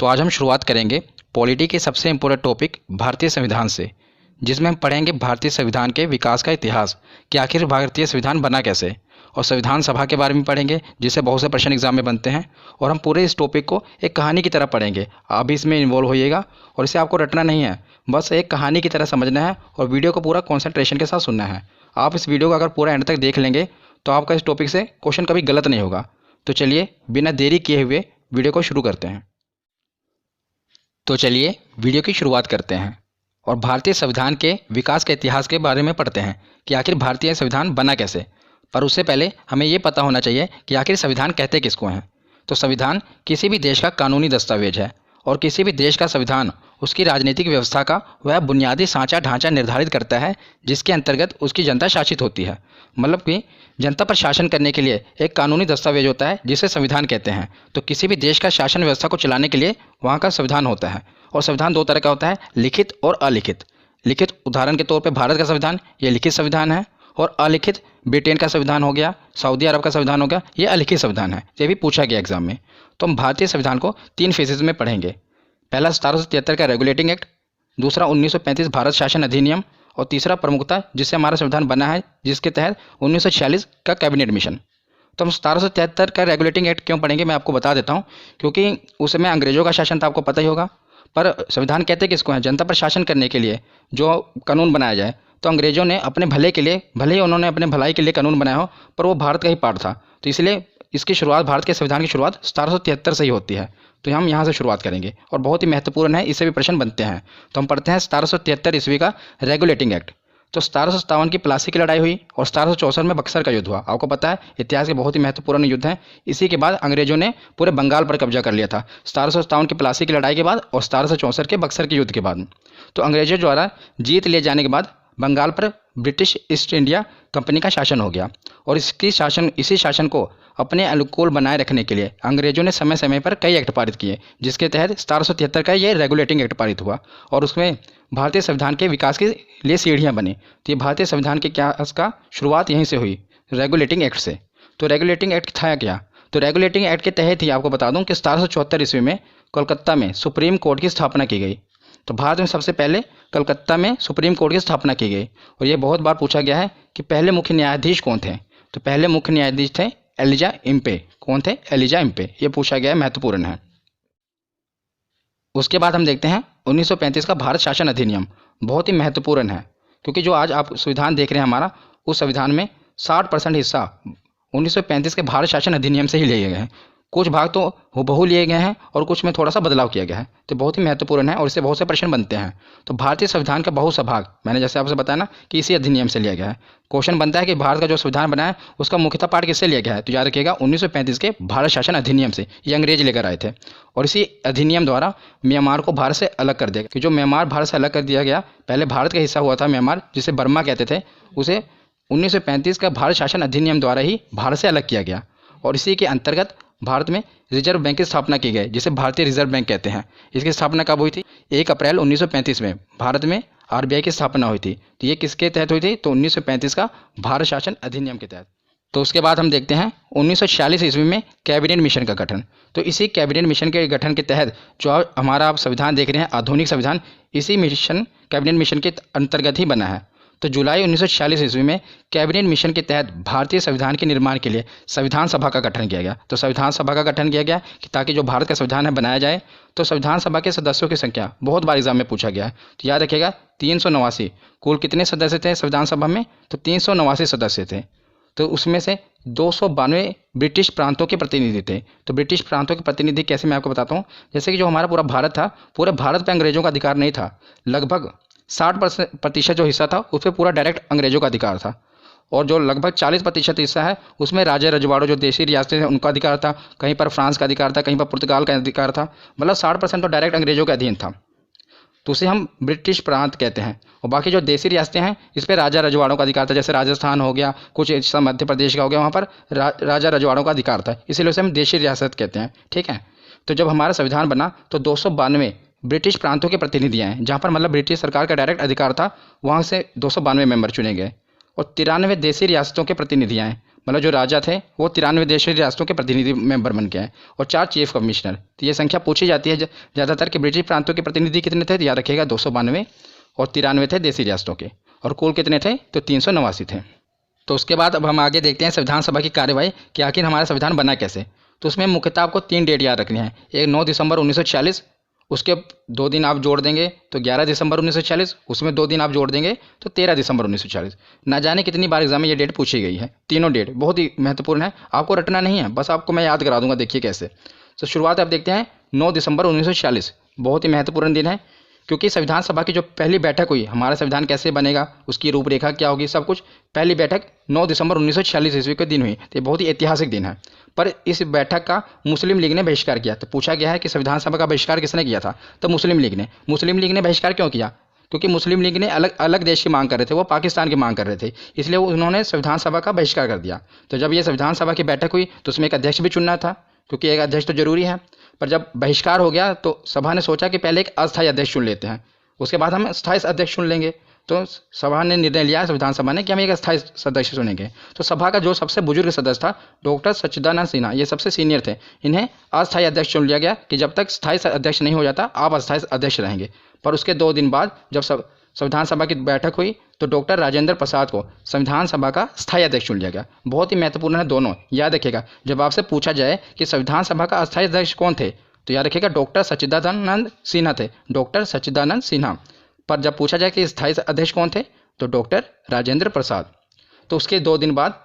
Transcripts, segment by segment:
तो आज हम शुरुआत करेंगे पॉलिटी के सबसे इम्पोर्टेंट टॉपिक भारतीय संविधान से, जिसमें हम पढ़ेंगे भारतीय संविधान के विकास का इतिहास कि आखिर भारतीय संविधान बना कैसे, और संविधान सभा के बारे में पढ़ेंगे जिससे बहुत से प्रश्न एग्जाम में बनते हैं। और हम पूरे इस टॉपिक को एक कहानी की तरह पढ़ेंगे। आप भी इसमें इन्वॉल्व होइएगा और इसे आपको रटना नहीं है, बस एक कहानी की तरह समझना है और वीडियो को पूरा कॉन्सेंट्रेशन के साथ सुनना है। आप इस वीडियो को अगर पूरा एंड तक देख लेंगे तो आपका इस टॉपिक से क्वेश्चन कभी गलत नहीं होगा। तो चलिए बिना देरी किए हुए वीडियो को शुरू करते हैं। तो चलिए वीडियो की शुरुआत करते हैं और भारतीय संविधान के विकास के इतिहास के बारे में पढ़ते हैं कि आखिर भारतीय संविधान बना कैसे। पर उससे पहले हमें ये पता होना चाहिए कि आखिर संविधान कहते किसको हैं। तो संविधान किसी भी देश का कानूनी दस्तावेज है और किसी भी देश का संविधान उसकी राजनीतिक व्यवस्था का वह बुनियादी सांचा ढांचा निर्धारित करता है जिसके अंतर्गत उसकी जनता शासित होती है। मतलब कि जनता पर शासन करने के लिए एक कानूनी दस्तावेज होता है जिसे संविधान कहते हैं। तो किसी भी देश का शासन व्यवस्था को चलाने के लिए वहाँ का संविधान होता है। और संविधान दो तरह का होता है, लिखित और अलिखित। लिखित उदाहरण के तौर पर भारत का संविधान ये लिखित संविधान है, और अलिखित ब्रिटेन का संविधान हो गया, सऊदी अरब का संविधान हो गया, ये अलिखित संविधान है। ये भी पूछा गया एग्जाम में। तो हम भारतीय संविधान को 3 फेजेज में पढ़ेंगे। पहला 1773 का रेगुलेटिंग एक्ट, दूसरा 1935 भारत शासन अधिनियम, और तीसरा प्रमुखता जिससे हमारा संविधान बना है जिसके तहत 1946 का कैबिनेट मिशन। तो हम 1773 का रेगुलेटिंग एक्ट क्यों पढ़ेंगे मैं आपको बता देता हूँ, क्योंकि उस समय अंग्रेजों का शासन था, आपको पता ही होगा। पर संविधान कहते किसको हैं? जनता पर शासन करने के लिए जो कानून बनाया जाए। तो अंग्रेजों ने अपने भले के लिए, भले ही उन्होंने अपने भलाई के लिए कानून बनाया हो, पर वो भारत का ही पार्ट था। तो इसलिए इसकी शुरुआत, भारत के संविधान की शुरुआत 1773 से ही होती है। तो हम यहाँ से शुरुआत करेंगे और बहुत ही महत्वपूर्ण है, इससे भी प्रश्न बनते हैं। तो हम पढ़ते हैं 1773 ईस्वी का रेगुलेटिंग एक्ट। तो 1757 की प्लासी की लड़ाई हुई और 1764 में बक्सर का युद्ध हुआ। आपको पता है इतिहास के बहुत ही महत्वपूर्ण युद्ध हैं। इसी के बाद अंग्रेजों ने पूरे बंगाल पर कब्जा कर लिया था, 1757 की प्लासी की लड़ाई के बाद और 1764 के बक्सर के युद्ध के बाद। तो अंग्रेजों द्वारा जीत लिए जाने के बाद बंगाल पर ब्रिटिश ईस्ट इंडिया कंपनी का शासन हो गया। और इसी शासन को अपने अनुकूल बनाए रखने के लिए अंग्रेजों ने समय समय पर कई एक्ट पारित किए, जिसके तहत 1773 का ये रेगुलेटिंग एक्ट पारित हुआ। और उसमें भारतीय संविधान के विकास के लिए सीढ़ियाँ बनी। तो ये भारतीय संविधान के का शुरुआत यहीं से हुई, रेगुलेटिंग एक्ट से। तो रेगुलेटिंग एक्ट था क्या? तो रेगुलेटिंग एक्ट के तहत ही आपको बता दूं कि 1774 ईस्वी में कोलकाता में सुप्रीम कोर्ट की स्थापना की गई। तो भारत में सबसे पहले कलकत्ता में सुप्रीम कोर्ट की स्थापना की गई। और ये बहुत बार पूछा गया है कि पहले मुख्य न्यायाधीश कौन थे। तो पहले मुख्य न्यायाधीश थे एलिजा इम्पे। कौन थे? Elijah Impey. ये पूछा गया है, महत्वपूर्ण है। उसके बाद हम देखते हैं 1935 का भारत शासन अधिनियम। बहुत ही महत्वपूर्ण है, क्योंकि जो आज आप संविधान देख रहे हैं हमारा, उस संविधान में 60% हिस्सा 1935 के भारत शासन अधिनियम से ही लिए गए हैं। कुछ भाग तो हूबहू लिए गए हैं और कुछ में थोड़ा सा बदलाव किया गया है। तो बहुत ही महत्वपूर्ण है और इससे बहुत से प्रश्न बनते हैं। तो भारतीय संविधान का बहुत सा भाग, मैंने जैसे आपसे बताया ना, कि इसी अधिनियम से लिया गया है। क्वेश्चन बनता है कि भारत का जो संविधान बना है उसका मुख्यतः पार्ट किससे लिया गया है? तो याद रखिएगा 1935 के भारत शासन अधिनियम से। ये अंग्रेज लेकर आए थे और इसी अधिनियम द्वारा म्यांमार को भारत से अलग कर दिया गया। कि जो म्यांमार भारत से अलग कर दिया गया, पहले भारत का हिस्सा हुआ था म्यांमार, जिसे बर्मा कहते थे, उसे 1935 का भारत शासन अधिनियम द्वारा ही भारत से अलग किया गया। और इसी के अंतर्गत भारत में रिजर्व बैंक की स्थापना की गई, जिसे भारतीय रिजर्व बैंक कहते हैं। इसकी स्थापना कब हुई थी? 1 अप्रैल 1935 में भारत में आरबीआई की स्थापना हुई थी। तो ये किसके तहत हुई थी? तो 1935 का भारत शासन अधिनियम के तहत। तो उसके बाद हम देखते हैं 1946 ईस्वी में कैबिनेट मिशन का गठन। तो इसी कैबिनेट मिशन के गठन के तहत जो हमारा आप संविधान देख रहे हैं, आधुनिक संविधान, इसी मिशन, कैबिनेट मिशन के अंतर्गत ही बना है। तो जुलाई 1946 ईस्वी में कैबिनेट मिशन के तहत भारतीय संविधान के निर्माण के लिए संविधान सभा का गठन किया गया। तो संविधान सभा का गठन किया गया कि ताकि जो भारत का संविधान है बनाया जाए। तो संविधान सभा के सदस्यों की संख्या बहुत बार एग्जाम में पूछा गया है। तो याद रखिएगा 389। कुल कितने सदस्य थे संविधान सभा में? तो 389 सदस्य थे। तो उसमें से 292 ब्रिटिश प्रांतों के प्रतिनिधि थे। तो ब्रिटिश प्रांतों के प्रतिनिधि कैसे, मैं आपको बताता हूँ। जैसे कि जो हमारा पूरा भारत था, पूरे भारत पर अंग्रेजों का अधिकार नहीं था। लगभग 60% जो हिस्सा था उस पर पूरा डायरेक्ट अंग्रेजों का अधिकार था। और जो लगभग 40% हिस्सा है उसमें राजे रजवाड़ों, जो देशी रियासतें हैं, उनका अधिकार था। कहीं पर फ्रांस का अधिकार था, कहीं पर पुर्तगाल का अधिकार था। मतलब 60% तो डायरेक्ट अंग्रेजों के अधीन था। तो उसे हम ब्रिटिश प्रांत कहते हैं। और बाकी जो देशी रियासतें हैं इस पर राजा रजवाड़ों का अधिकार था। जैसे राजस्थान हो गया, कुछ हिस्सा मध्य प्रदेश का हो गया, वहाँ पर राजा रजवाड़ों का अधिकार था, इसीलिए उसे हम देशी रियासत कहते हैं। ठीक है। तो जब हमारा संविधान बना तो 292 ब्रिटिश प्रांतों के प्रतिनिधि हैं, जहाँ पर मतलब ब्रिटिश सरकार का डायरेक्ट अधिकार था, वहाँ से 292 मेंबर चुने गए। और 93 देशी रियासतों के प्रतिनिधि हैं, मतलब जो राजा थे वो 93 देशी रियासतों के प्रतिनिधि मेंबर बन के हैं, और 4 चीफ कमिश्नर। तो ये संख्या पूछी जाती है ज़्यादातर कि ब्रिटिश प्रांतों के प्रतिनिधि कितने थे, तो याद रखिएगा 292, और 93 थे देशी रियासतों के, और कुल कितने थे, तो 389 थे। तो उसके बाद अब हम आगे देखते हैं संविधान सभा की कार्यवाही कि आखिर हमारा संविधान बना कैसे। तो उसमें मुख्यतः आपको 3 डेट याद रखनी है। एक 9 दिसंबर 1946, उसके 2 दिन आप जोड़ देंगे तो 11 दिसंबर 1946, उसमें 2 दिन आप जोड़ देंगे तो 13 दिसंबर 1946। ना जाने कितनी बार एग्जाम में ये डेट पूछी गई है। तीनों डेट बहुत ही महत्वपूर्ण है, आपको रटना नहीं है, बस आपको मैं याद करा दूंगा। देखिए कैसे। तो शुरुआत आप देखते हैं 9 दिसंबर 1946, बहुत ही महत्वपूर्ण दिन है, क्योंकि संविधान सभा की जो पहली बैठक हुई, हमारा संविधान कैसे बनेगा, उसकी रूपरेखा क्या होगी, सब कुछ पहली बैठक 9 दिसंबर 1946 ईस्वी के दिन हुई। तो ये बहुत ही ऐतिहासिक दिन है। पर इस बैठक का मुस्लिम लीग ने बहिष्कार किया। तो पूछा गया है कि संविधान सभा का बहिष्कार किसने किया था, तो मुस्लिम लीग ने। मुस्लिम लीग ने बहिष्कार क्यों किया, क्योंकि मुस्लिम लीग ने अलग अलग देश की मांग कर रहे थे, वो पाकिस्तान की मांग कर रहे थे, इसलिए उन्होंने संविधान सभा का बहिष्कार कर दिया। तो जब ये संविधान सभा की बैठक हुई तो उसमें एक अध्यक्ष भी चुनना था, क्योंकि एक अध्यक्ष तो जरूरी है। पर जब बहिष्कार हो गया तो सभा ने सोचा कि पहले एक अस्थायी अध्यक्ष चुन लेते हैं, उसके बाद हम स्थायी अध्यक्ष चुन लेंगे। तो सभा ने निर्णय लिया, संविधान सभा ने, कि हम एक अस्थायी सदस्य चुनेंगे। तो सभा का जो सबसे बुजुर्ग सदस्य था डॉक्टर सच्चिदानंद सिन्हा, ये सबसे सीनियर थे, इन्हें अस्थायी अध्यक्ष चुन लिया गया कि जब तक स्थायी अध्यक्ष नहीं हो जाता आप अस्थायी अध्यक्ष रहेंगे। पर उसके 2 दिन बाद जब संविधान सभा की बैठक हुई तो डॉक्टर राजेंद्र प्रसाद को संविधान सभा का स्थायी अध्यक्ष चुन लिया गया। बहुत ही महत्वपूर्ण है दोनों, याद रखिएगा। जब आपसे पूछा जाए कि संविधान सभा का अस्थायी अध्यक्ष कौन थे, तो याद रखिएगा डॉक्टर सच्चिदानंद सिन्हा थे, डॉक्टर सच्चिदानंद सिन्हा। पर जब पूछा जाए कि स्थायी अध्यक्ष कौन थे, तो डॉक्टर राजेंद्र प्रसाद। तो उसके 2 दिन बाद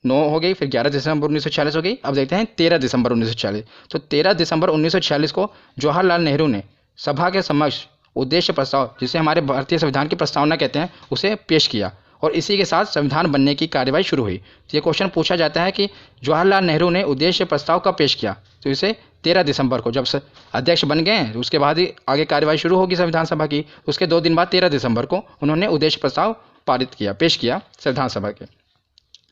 9 हो गई, फिर 11 दिसंबर 1946 हो गई। अब देखते हैं 13 दिसंबर 1946। तो 13 दिसंबर 1946 को जवाहरलाल नेहरू ने सभा के समक्ष उद्देश्य प्रस्ताव, जिसे हमारे भारतीय संविधान की प्रस्तावना कहते हैं, उसे पेश किया, और इसी के साथ संविधान बनने की कार्यवाही शुरू हुई। तो ये क्वेश्चन पूछा जाता है कि जवाहरलाल नेहरू ने उद्देश्य प्रस्ताव कब पेश किया, तो इसे 13 दिसंबर को, जब अध्यक्ष बन गए उसके बाद ही आगे कार्यवाही शुरू होगी संविधान सभा की। उसके 2 दिन बाद 13 दिसंबर को उन्होंने उद्देश्य प्रस्ताव पारित किया, पेश किया संविधान सभा के।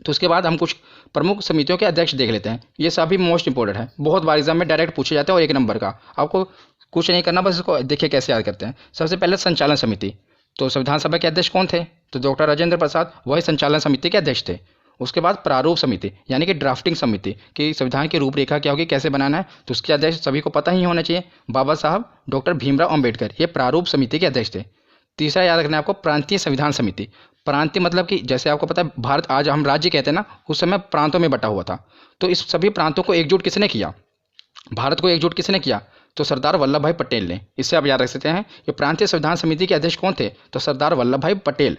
तो उसके बाद हम कुछ प्रमुख समितियों के अध्यक्ष देख लेते हैं। ये सभी मोस्ट इंपॉर्टेंट है, बहुत बार एग्जाम में डायरेक्ट पूछे जाते हैं, और 1 नंबर का आपको कुछ नहीं करना, बस इसको देखिए कैसे याद करते हैं। सबसे पहले संचालन समिति। तो संविधान सभा के अध्यक्ष कौन थे, तो डॉक्टर राजेंद्र प्रसाद, वही संचालन समिति के अध्यक्ष थे। उसके बाद प्रारूप समिति, यानी कि ड्राफ्टिंग समिति, कि संविधान की रूपरेखा क्या होगी, कैसे बनाना है, तो उसके अध्यक्ष सभी को पता ही होना चाहिए, बाबा साहब डॉक्टर भीमराव अंबेडकर, ये प्रारूप समिति के अध्यक्ष थे। तीसरा याद रखना है आपको, प्रांतीय संविधान समिति। प्रांतीय मतलब कि जैसे आपको पता है भारत, आज हम राज्य कहते हैं ना, उस समय प्रांतों में बटा हुआ था। तो इस सभी प्रांतों को एकजुट किसने किया, भारत को एकजुट किसने किया, तो सरदार वल्लभ भाई पटेल ने। इससे आप याद रख सकते हैं कि प्रांतीय संविधान समिति के अध्यक्ष कौन थे, तो सरदार वल्लभ भाई पटेल।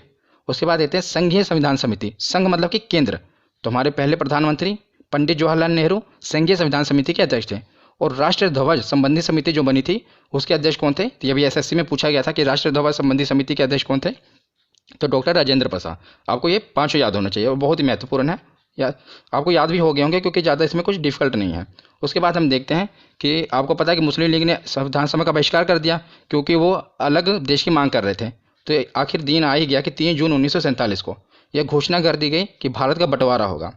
उसके बाद देते हैं संघीय संविधान समिति। संघ मतलब कि केंद्र, तो हमारे पहले प्रधानमंत्री पंडित जवाहरलाल नेहरू संघीय संविधान समिति के अध्यक्ष थे। और राष्ट्रीय ध्वज संबंधी समिति जो बनी थी, उसके अध्यक्ष कौन थे, तो ये भी एसएससी में पूछा गया था कि राष्ट्रीय ध्वज संबंधी समिति के अध्यक्ष कौन थे, तो डॉक्टर राजेंद्र प्रसाद। आपको ये 5 याद होना चाहिए, और बहुत ही महत्वपूर्ण है, या आपको याद भी हो गए होंगे, क्योंकि ज़्यादा इसमें कुछ डिफिकल्ट नहीं है। उसके बाद हम देखते हैं कि आपको पता है कि मुस्लिम लीग ने संविधान सभा का बहिष्कार कर दिया, क्योंकि वो अलग देश की मांग कर रहे थे। तो आखिर दिन आ ही गया कि 3 जून 1947 को यह घोषणा कर दी गई कि भारत का बंटवारा होगा।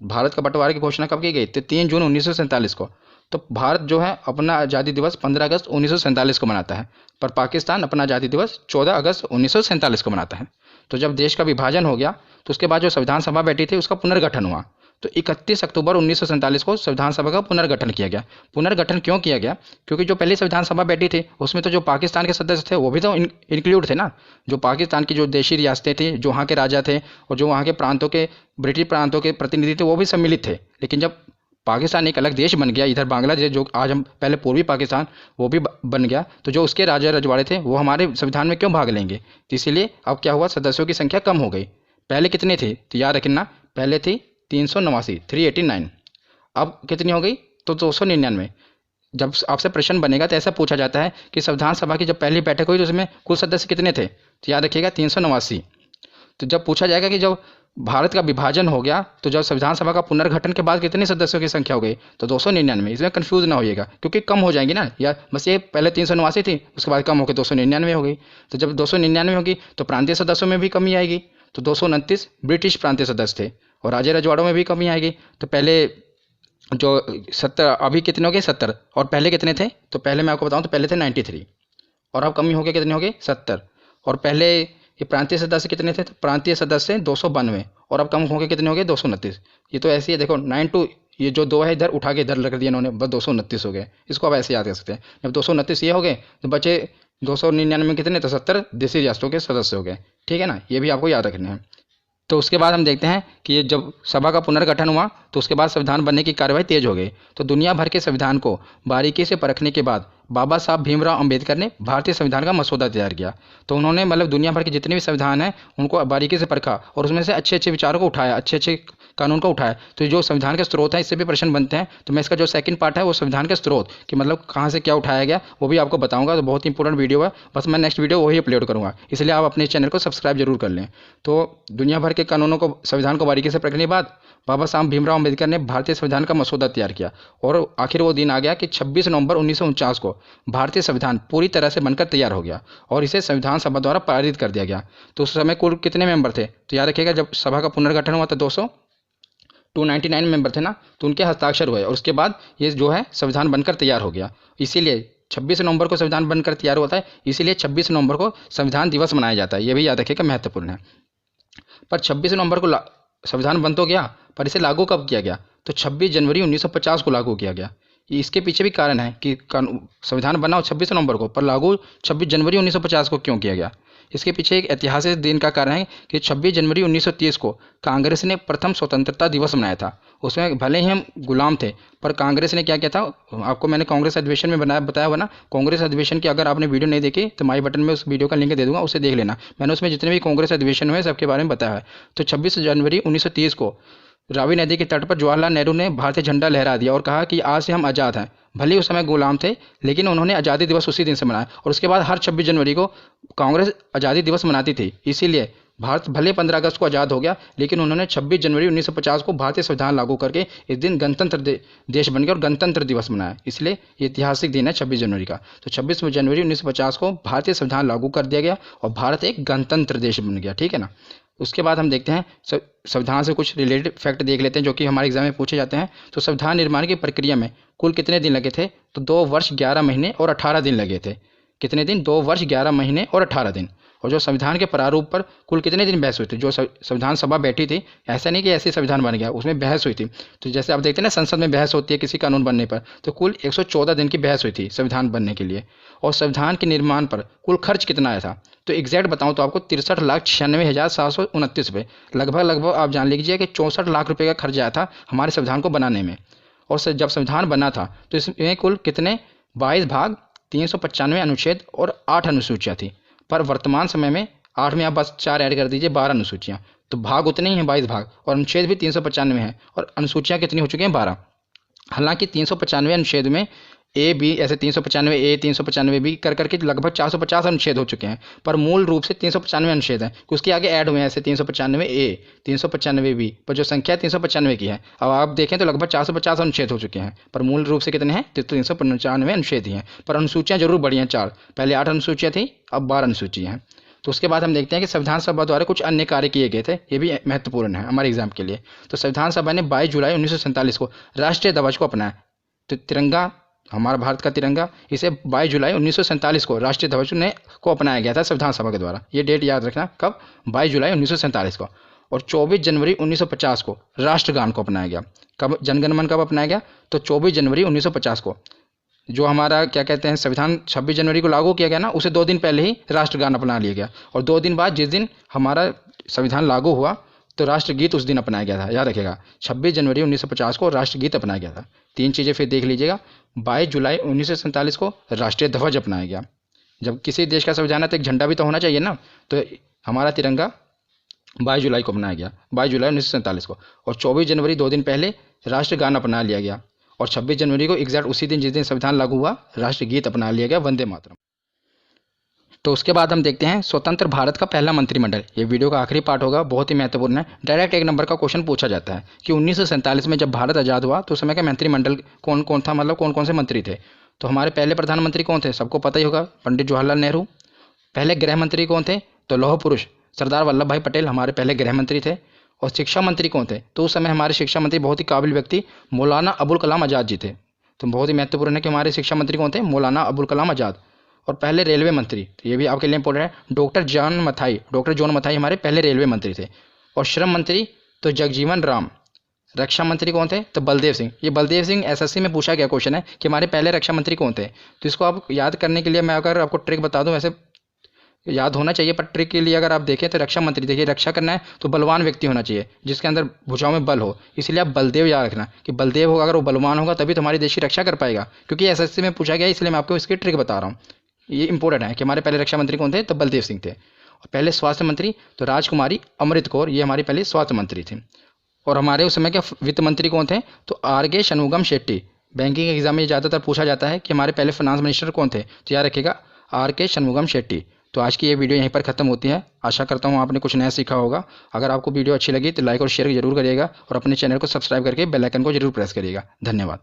भारत का बंटवारे की घोषणा कब की गई, तो 3 जून 1947 को। तो भारत जो है अपना आज़ादी दिवस 15 अगस्त 1947 को मनाता है, पर पाकिस्तान अपना आज़ादी दिवस 14 अगस्त 1947 को मनाता है। तो जब देश का विभाजन हो गया तो उसके बाद जो संविधान सभा बैठी थी उसका पुनर्गठन हुआ। तो 31 अक्टूबर 1947 को संविधान सभा का पुनर्गठन किया गया। पुनर्गठन क्यों किया गया, क्योंकि जो पहली संविधान सभा बैठी थी उसमें तो जो पाकिस्तान के सदस्य थे वो भी तो इंक्लूड थे ना। जो पाकिस्तान की जो देशी रियासतें थी, जो वहाँ के राजा थे, और जो वहाँ के प्रांतों के, ब्रिटिश प्रांतों के प्रतिनिधि थे, वो भी सम्मिलित थे। लेकिन जब पाकिस्तान एक अलग देश बन गया, इधर बांग्लादेश जो आज हम पहले पूर्वी पाकिस्तान, वो भी बन गया, तो जो उसके राजा रजवाड़े थे वो हमारे संविधान में क्यों भाग लेंगे। तो इसीलिए अब क्या हुआ, सदस्यों की संख्या कम हो गई। पहले कितने थे, तो याद रखना, पहले थी 389, 389। अब कितनी हो गई, तो 299। जब आपसे प्रश्न बनेगा तो ऐसा पूछा जाता है कि संविधान सभा की जब पहली बैठक हुई तो उसमें कुल सदस्य कितने थे, तो याद रखिएगा 389। तो जब पूछा जाएगा कि जब भारत का विभाजन हो गया तो जब संविधान सभा का पुनर्गठन के बाद कितने सदस्यों की संख्या हो गई, तो 299। इसमें कंफ्यूज ना होइएगा, क्योंकि कम हो जाएंगी ना, या बस ये पहले 389 थी, उसके बाद कम होकर 299 हो गई। तो जब 299 होगी तो प्रांतीय सदस्यों में भी कमी आएगी, तो 229 ब्रिटिश प्रांतीय सदस्य थे, और राजे रजवाड़ों में भी कमी आएगी। तो पहले जो 70, अभी कितने हो गए 70, और पहले कितने थे, तो पहले मैं आपको बताऊँ तो पहले थे 93, और अब कमी हो गई, कितने हो गए 70। और पहले ये प्रांतीय सदस्य कितने थे? तो प्रांतीय सदस्य 292 और अब कम हो गए, कितने हो गए? 229। ये तो ऐसे ही है, देखो 9 ये जो 2 है इधर उठा के इधर रख दिया इन्होंने, बस 229 हो गए। इसको आप ऐसे याद कर सकते हैं। जब 229 ये हो गए तो बचे 299 कितने? तो 70 देशी रियासतों के सदस्य हो गए। ठीक है ना, ये भी आपको याद रखने हैं। तो उसके बाद हम देखते हैं कि ये जब सभा का पुनर्गठन हुआ तो उसके बाद संविधान बनने की कार्यवाही तेज हो गई। तो दुनिया भर के संविधान को बारीकी से परखने के बाद बाबा साहब भीमराव अंबेडकर ने भारतीय संविधान का मसौदा तैयार किया। तो उन्होंने मतलब दुनिया भर के जितने भी संविधान हैं उनको बारीकी से परखा और उसमें से अच्छे अच्छे विचारों को उठाया, अच्छे अच्छे कानून को उठाया। तो जो संविधान के स्रोत हैं इससे भी प्रश्न बनते हैं। तो मैं इसका जो सेकंड पार्ट है वो संविधान के स्रोत कि मतलब कहाँ से क्या उठाया गया वो भी आपको बताऊंगा। तो बहुत ही इंपॉर्टेंट वीडियो है, बस मैं नेक्स्ट वीडियो वही अपलोड करूँगा, इसलिए आप अपने चैनल को सब्सक्राइब जरूर कर लें। तो दुनिया भर के कानूनों को, संविधान को बारीकी से परखने के बाद बाबा साहब भीमराव अंबेडकर ने भारतीय संविधान का मसौदा तैयार किया और आखिर वो दिन आ गया कि 26 नवंबर 1949 को भारतीय संविधान पूरी तरह से बनकर तैयार हो गया और इसे संविधान सभा द्वारा पारित कर दिया गया। तो उस समय कुल कितने मेंबर थे? तो याद रखिएगा, जब सभा का पुनर्गठन हुआ था 299 मेंबर थे ना, तो उनके हस्ताक्षर हुए और उसके बाद ये जो है संविधान बनकर तैयार हो गया। इसीलिए 26 नवंबर को संविधान बनकर तैयार होता है, इसीलिए 26 नवंबर को संविधान दिवस मनाया जाता है। ये भी याद रखिएगा, महत्वपूर्ण है। पर 26 नवंबर को संविधान बन तो गया, पर इसे लागू कब किया गया? तो 26 जनवरी 1950 को लागू किया गया। इसके पीछे भी कारण है कि संविधान बना 26 नवंबर को, पर लागू 26 जनवरी 1950 को क्यों किया गया? इसके पीछे एक ऐतिहासिक दिन का कारण है कि 26 जनवरी 1930 को कांग्रेस ने प्रथम स्वतंत्रता दिवस मनाया था। उसमें भले ही हम गुलाम थे, पर कांग्रेस ने क्या किया था, आपको मैंने कांग्रेस अधिवेशन में बताया हुआ ना। कांग्रेस अधिवेशन की अगर आपने वीडियो नहीं देखी तो माई बटन में उस वीडियो का लिंक दे दूंगा, उसे देख लेना। मैंने उसमें जितने भी कांग्रेस अधिवेशन हुए सबके बारे में बताया है। तो 26 जनवरी 1930 को रावी नदी के तट पर जवाहरलाल नेहरू ने भारतीय झंडा लहरा दिया और कहा कि आज से हम आज़ाद हैं। भले ही उस समय गुलाम थे, लेकिन उन्होंने आज़ादी दिवस उसी दिन से मनाया और उसके बाद हर 26 जनवरी को कांग्रेस आज़ादी दिवस मनाती थी। इसीलिए भारत भले 15 अगस्त को आज़ाद हो गया, लेकिन उन्होंने 26 जनवरी 1950 को भारतीय संविधान लागू करके इस दिन गणतंत्र देश बन गया और गणतंत्र दिवस मनाया। इसलिए ये ऐतिहासिक दिन है 26 जनवरी का। तो 26 जनवरी 1950 को भारतीय संविधान लागू कर दिया गया और भारत एक गणतंत्र देश बन गया। ठीक है ना। उसके बाद हम देखते हैं संविधान से कुछ रिलेटेड फैक्ट देख लेते हैं जो कि हमारे एग्जाम में पूछे जाते हैं। तो संविधान निर्माण की प्रक्रिया में कुल कितने दिन लगे थे? तो 2 वर्ष 11 महीने और 18 दिन लगे थे। कितने दिन? 2 वर्ष 11 महीने और 18 दिन। और जो संविधान के प्रारूप पर कुल कितने दिन बहस हुई थी? जो संविधान सभा बैठी थी, ऐसा नहीं कि ऐसे संविधान बन गया, उसमें बहस हुई थी। तो जैसे आप देखते हैं ना संसद में बहस होती है किसी कानून बनने पर, तो कुल 114 दिन की बहस हुई थी संविधान बनने के लिए। और संविधान के निर्माण पर कुल खर्च कितना आया था? तो एग्जैक्ट बताऊं तो आपको 63,96,729 रुपये, लगभग आप जान लीजिए कि 64 लाख रुपये का खर्च आया था हमारे संविधान को बनाने में। और जब संविधान बना था तो इसमें कुल कितने 22 भाग, 395 अनुच्छेद और 8 अनुसूचियाँ थी। पर वर्तमान समय में 8 में आप बस 4 ऐड कर दीजिए, 12 अनुसूचियाँ। तो भाग उतने ही हैं, 22 भाग, और अनुच्छेद भी 395 हैं और अनुसूचियाँ कितनी हो चुकी हैं? 12। हालांकि 395 अनुच्छेद में ए बी ऐसे 395 ए 395 बी कर करके लगभग 450 अनुच्छेद हो चुके हैं, पर मूल रूप से 395 अनुच्छेद हैं। उसके आगे ऐड हुए हैं ऐसे 395 ए 395 बी, पर जो संख्या 395 की है। अब आप देखें तो लगभग 450 अनुच्छेद हो चुके हैं, पर मूल रूप से कितने हैं? तो 395 अनुच्छेद ही हैं। पर अनुसूचियाँ जरूर बढ़ी हैं 4, पहले 8 अनुसूचियाँ थी, अब 12 अनुसूचियाँ हैं। तो उसके बाद हम देखते हैं कि संविधान सभा द्वारा कुछ अन्य कार्य किए गए थे, ये भी महत्वपूर्ण है हमारे एग्जाम के लिए। तो संविधान सभा ने 22 जुलाई 1947 को राष्ट्रीय ध्वज को अपनाया। तो तिरंगा, हमारा भारत का तिरंगा, इसे 22 जुलाई 1947 को राष्ट्रीय ध्वज को अपनाया गया था संविधान सभा के द्वारा। ये डेट याद रखना, कब? 22 जुलाई 1947 को। और 24 जनवरी 1950 को राष्ट्रगान को अपनाया गया। कब जनगण मन कब अपनाया गया? तो 24 जनवरी 1950 को। जो हमारा क्या कहते हैं संविधान 26 जनवरी को लागू किया गया ना, उसे 2 दिन पहले ही राष्ट्रगान अपना लिया गया। और 2 दिन बाद जिस दिन हमारा संविधान लागू हुआ तो राष्ट्रगीत उस दिन अपनाया गया था। याद रखिएगा, 26 जनवरी 1950 को राष्ट्रगीत अपनाया गया था। 3 चीज़ें फिर देख लीजिएगा। 22 जुलाई 1947 को राष्ट्रीय ध्वज अपनाया गया। जब किसी देश का संविधान है तो एक झंडा भी तो होना चाहिए ना, तो हमारा तिरंगा 22 जुलाई को अपनाया गया, 22 जुलाई 1947 को। और 24 जनवरी 2 दिन पहले राष्ट्रगान अपना लिया गया। और 26 जनवरी को एग्जैक्ट उसी दिन जिस दिन संविधान लागू हुआ, राष्ट्रगीत अपना लिया गया, वंदे मातरम। तो उसके बाद हम देखते हैं स्वतंत्र भारत का पहला मंत्रिमंडल। ये वीडियो का आखिरी पार्ट होगा, बहुत ही महत्वपूर्ण है। डायरेक्ट 1 नंबर का क्वेश्चन पूछा जाता है कि 1947 में जब भारत आज़ाद हुआ तो उस समय का मंत्रिमंडल कौन कौन था, मतलब कौन कौन से मंत्री थे। तो हमारे पहले प्रधानमंत्री कौन थे? सबको पता ही होगा, पंडित जवाहरलाल नेहरू। पहले गृह मंत्री कौन थे? तो लौह पुरुष सरदार वल्लभ भाई पटेल हमारे पहले गृह मंत्री थे। और शिक्षा मंत्री कौन थे? तो उस समय हमारे शिक्षा मंत्री बहुत ही काबिल व्यक्ति मौलाना अबुल कलाम आज़ाद जी थे। तो बहुत ही महत्वपूर्ण है कि हमारे शिक्षा मंत्री कौन थे? मौलाना अबुल कलाम आज़ाद। और पहले रेलवे मंत्री, तो ये भी आपके लिए इंपॉर्टेंट है, डॉक्टर जॉन मथाई हमारे पहले रेलवे मंत्री थे। और श्रम मंत्री तो जगजीवन राम। रक्षा मंत्री कौन थे? तो बलदेव सिंह। ये बलदेव सिंह एसएससी में पूछा गया क्वेश्चन है कि हमारे पहले रक्षा मंत्री कौन थे। तो इसको आप याद करने के लिए मैं अगर आपको ट्रिक बता दूं, वैसे याद होना चाहिए, पर ट्रिक के लिए अगर आप देखें तो रक्षा मंत्री, देखिए रक्षा करना है तो बलवान व्यक्ति होना चाहिए जिसके अंदर भुजाओं में बल हो, इसलिए आप बलदेव याद रखना कि बलदेव होगा, अगर वो बलवान होगा तभी तो हमारे देश की रक्षा कर पाएगा, क्योंकि एसएससी में पूछा गया, इसलिए मैं आपको इसकी ट्रिक बता रहा हूँ। ये इंपॉर्टेंट है कि हमारे पहले रक्षा मंत्री कौन थे, तो बलदेव सिंह थे। और पहले स्वास्थ्य मंत्री तो राजकुमारी अमृत कौर, ये हमारी पहले स्वास्थ्य मंत्री थी। और हमारे उस समय के वित्त मंत्री कौन थे, तो R K. Shanmukham Chetty. Banking exam में ज़्यादातर पूछा जाता है कि हमारे पहले फाइनेंस मिनिस्टर कौन थे, तो याद रखिएगा आर.के. शनमुगम शेट्टी। तो आज की ये वीडियो यहीं पर ख़त्म होती है। आशा करता हूँ आपने कुछ नया सीखा होगा। अगर आपको वीडियो अच्छी लगी तो लाइक और शेयर जरूर करिएगा और अपने चैनल को सब्सक्राइब करके बेल आइकन को जरूर प्रेस करिएगा। धन्यवाद।